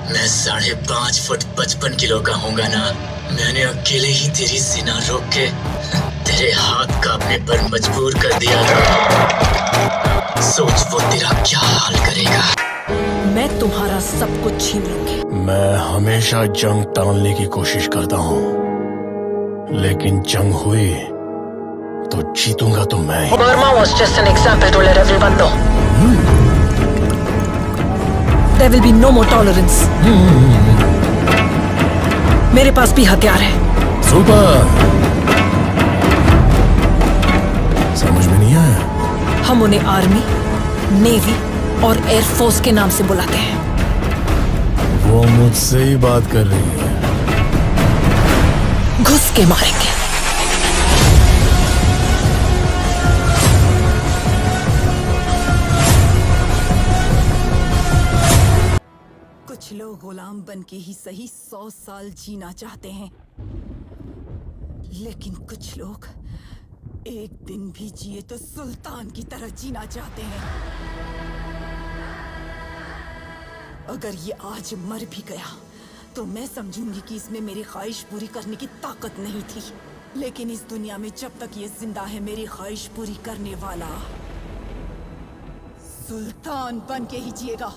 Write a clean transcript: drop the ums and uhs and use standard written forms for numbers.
मैं 5.5 foot 55 kilo का होऊंगा ना। मैंने अकेले ही तेरी सीना रोक के तेरे हाथ कांपने पर मजबूर कर दिया था। सोच वो तेरा क्या हाल करेगा। मैं तुम्हारा सब कुछ छीन लूंगी। मैं हमेशा जंग टालने की कोशिश करता हूँ, लेकिन जंग हुई तो जीतूंगा तो मैं ही। Burma was just an example to let everyone know. There will be no more tolerance. मेरे पास भी हथियार है। सुपर। समझ में नहीं आया। हम उन्हें आर्मी, नेवी और एयरफोर्स के नाम से बुलाते हैं। वो मुझसे ही बात कर रही है। घुस के मारेंगे। कुछ लोग गुलाम बन के ही सही 100 साल जीना चाहते हैं, लेकिन कुछ लोग एक दिन भी जिए तो सुल्तान की तरह जीना चाहते हैं। अगर ये आज मर भी गया तो मैं समझूंगी कि इसमें मेरी ख्वाहिश पूरी करने की ताकत नहीं थी। लेकिन इस दुनिया में जब तक ये जिंदा है, मेरी ख्वाहिश पूरी करने वाला सुल्तान बन के ही जिएगा।